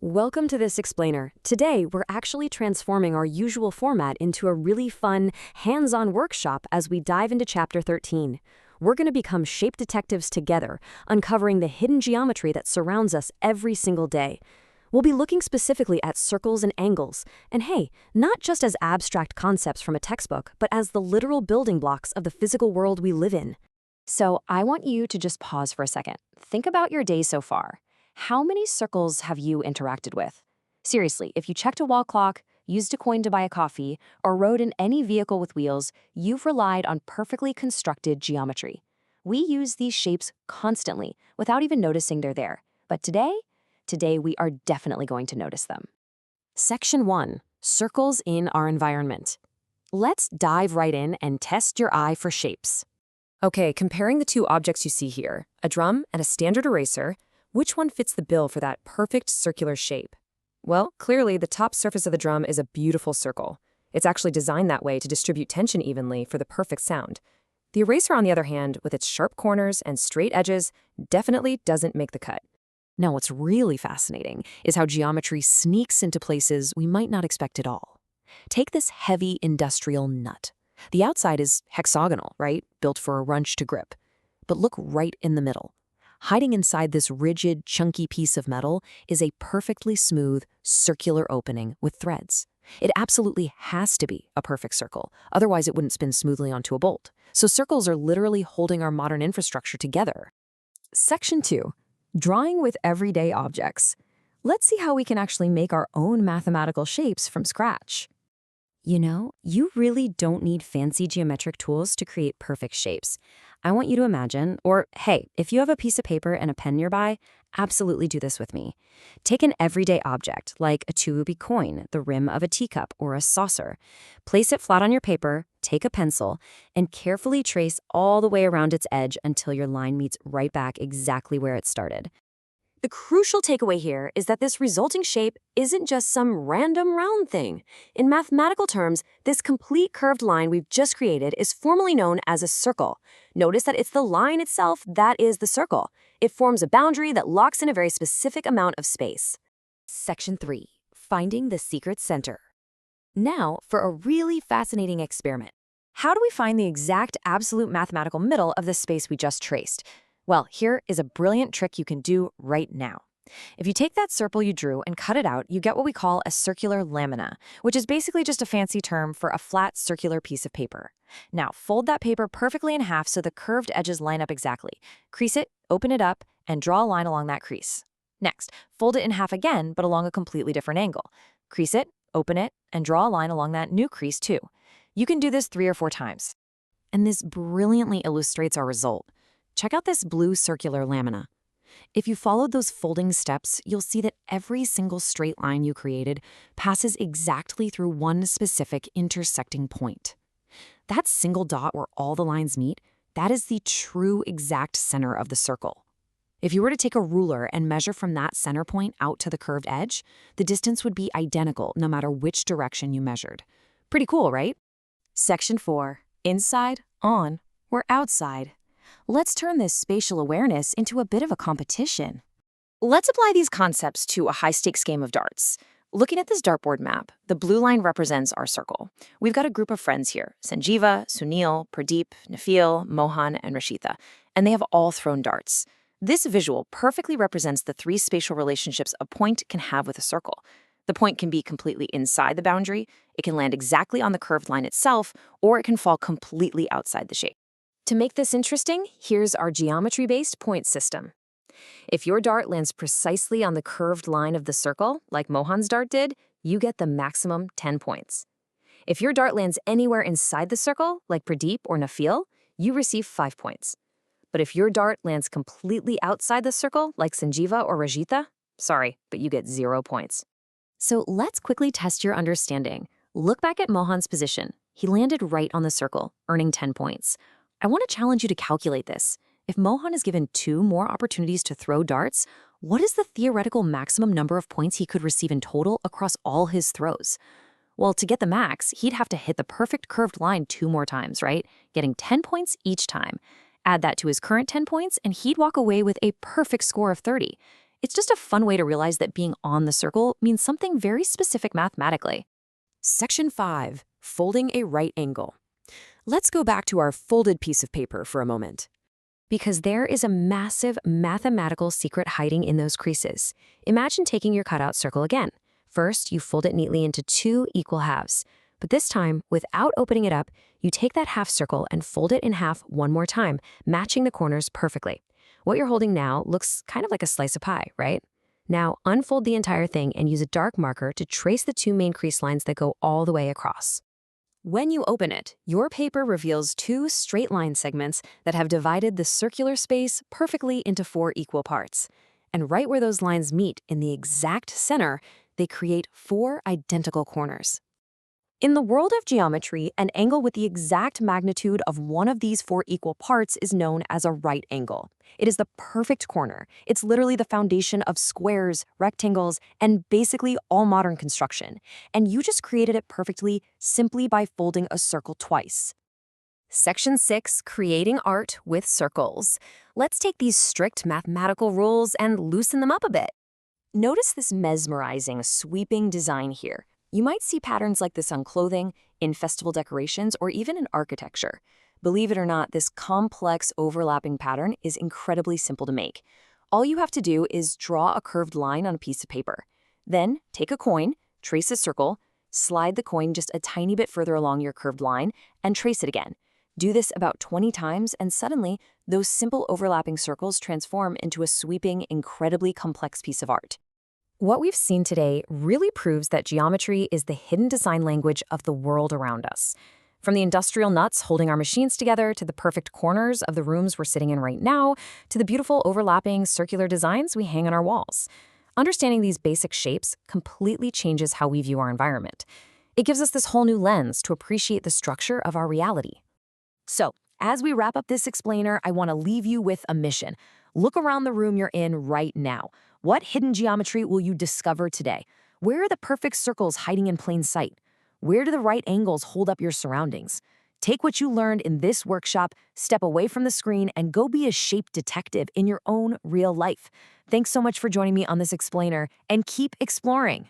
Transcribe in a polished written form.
Welcome to this explainer. Today, we're actually transforming our usual format into a really fun, hands-on workshop as we dive into Chapter 13. We're going to become shape detectives together, uncovering the hidden geometry that surrounds us every single day. We'll be looking specifically at circles and angles, and hey, not just as abstract concepts from a textbook, but as the literal building blocks of the physical world we live in. So I want you to just pause for a second. Think about your day so far. How many circles have you interacted with? Seriously, if you checked a wall clock, used a coin to buy a coffee, or rode in any vehicle with wheels, you've relied on perfectly constructed geometry. We use these shapes constantly without even noticing they're there. But today we are definitely going to notice them. Section 1. Circles in our environment. Let's dive right in and test your eye for shapes. Okay, comparing the two objects you see here, a drum and a standard eraser, which one fits the bill for that perfect circular shape? Well, clearly the top surface of the drum is a beautiful circle. It's actually designed that way to distribute tension evenly for the perfect sound. The eraser, on the other hand, with its sharp corners and straight edges, definitely doesn't make the cut. Now, what's really fascinating is how geometry sneaks into places we might not expect at all. Take this heavy industrial nut. The outside is hexagonal, right? Built for a wrench to grip. But look right in the middle. Hiding inside this rigid, chunky piece of metal is a perfectly smooth, circular opening with threads. It absolutely has to be a perfect circle, otherwise it wouldn't spin smoothly onto a bolt. So circles are literally holding our modern infrastructure together. Section 2. Drawing with everyday objects. Let's see how we can actually make our own mathematical shapes from scratch. You know, you really don't need fancy geometric tools to create perfect shapes. I want you to imagine, or hey, if you have a piece of paper and a pen nearby, absolutely do this with me. Take an everyday object, like a 2-rupee coin, the rim of a teacup, or a saucer. Place it flat on your paper, take a pencil, and carefully trace all the way around its edge until your line meets right back exactly where it started. The crucial takeaway here is that this resulting shape isn't just some random round thing. In mathematical terms, this complete curved line we've just created is formally known as a circle. Notice that it's the line itself that is the circle. It forms a boundary that locks in a very specific amount of space. Section 3. Finding the secret center. Now for a really fascinating experiment. How do we find the exact absolute mathematical middle of the space we just traced? Well, here is a brilliant trick you can do right now. If you take that circle you drew and cut it out, you get what we call a circular lamina, which is basically just a fancy term for a flat circular piece of paper. Now, fold that paper perfectly in half so the curved edges line up exactly. Crease it, open it up, and draw a line along that crease. Next, fold it in half again, but along a completely different angle. Crease it, open it, and draw a line along that new crease too. You can do this 3 or 4 times. And this brilliantly illustrates our result. Check out this blue circular lamina. If you followed those folding steps, you'll see that every single straight line you created passes exactly through one specific intersecting point. That single dot where all the lines meet, that is the true exact center of the circle. If you were to take a ruler and measure from that center point out to the curved edge, the distance would be identical no matter which direction you measured. Pretty cool, right? Section 4. Inside, on, or outside. Let's turn this spatial awareness into a bit of a competition. Let's apply these concepts to a high-stakes game of darts. Looking at this dartboard map, the blue line represents our circle. We've got a group of friends here: Sanjeeva, Sunil, Pradeep, Nafil, Mohan, and Rashitha, and they have all thrown darts. This visual perfectly represents the 3 spatial relationships a point can have with a circle. The point can be completely inside the boundary, it can land exactly on the curved line itself, or it can fall completely outside the shape. To make this interesting, here's our geometry-based point system. If your dart lands precisely on the curved line of the circle, like Mohan's dart did, you get the maximum 10 points. If your dart lands anywhere inside the circle, like Pradeep or Nafil, you receive 5 points. But if your dart lands completely outside the circle, like Sanjeeva or Rajitha, sorry, but you get 0 points. So let's quickly test your understanding. Look back at Mohan's position. He landed right on the circle, earning 10 points. I want to challenge you to calculate this. If Mohan is given 2 more opportunities to throw darts, what is the theoretical maximum number of points he could receive in total across all his throws? Well, to get the max, he'd have to hit the perfect curved line 2 more times, right? Getting 10 points each time. Add that to his current 10 points, and he'd walk away with a perfect score of 30. It's just a fun way to realize that being on the circle means something very specific mathematically. Section 5. Folding a right angle. Let's go back to our folded piece of paper for a moment. Because there is a massive mathematical secret hiding in those creases. Imagine taking your cutout circle again. First, you fold it neatly into 2 equal halves. But this time, without opening it up, you take that half circle and fold it in half one more time, matching the corners perfectly. What you're holding now looks kind of like a slice of pie, right? Now, unfold the entire thing and use a dark marker to trace the 2 main crease lines that go all the way across. When you open it, your paper reveals 2 straight line segments that have divided the circular space perfectly into 4 equal parts. And right where those lines meet, in the exact center, they create 4 identical corners. In the world of geometry, an angle with the exact magnitude of one of these 4 equal parts is known as a right angle. It is the perfect corner. It's literally the foundation of squares, rectangles, and basically all modern construction. And you just created it perfectly simply by folding a circle twice. Section 6. Creating art with circles. Let's take these strict mathematical rules and loosen them up a bit. Notice this mesmerizing, sweeping design here. You might see patterns like this on clothing, in festival decorations, or even in architecture. Believe it or not, this complex overlapping pattern is incredibly simple to make. All you have to do is draw a curved line on a piece of paper. Then, take a coin, trace a circle, slide the coin just a tiny bit further along your curved line, and trace it again. Do this about 20 times, and suddenly, those simple overlapping circles transform into a sweeping, incredibly complex piece of art. What we've seen today really proves that geometry is the hidden design language of the world around us. From the industrial nuts holding our machines together to the perfect corners of the rooms we're sitting in right now, to the beautiful overlapping circular designs we hang on our walls. Understanding these basic shapes completely changes how we view our environment. It gives us this whole new lens to appreciate the structure of our reality. So, as we wrap up this explainer, I want to leave you with a mission. Look around the room you're in right now. What hidden geometry will you discover today? Where are the perfect circles hiding in plain sight? Where do the right angles hold up your surroundings? Take what you learned in this workshop, step away from the screen, and go be a shape detective in your own real life. Thanks so much for joining me on this explainer, and keep exploring.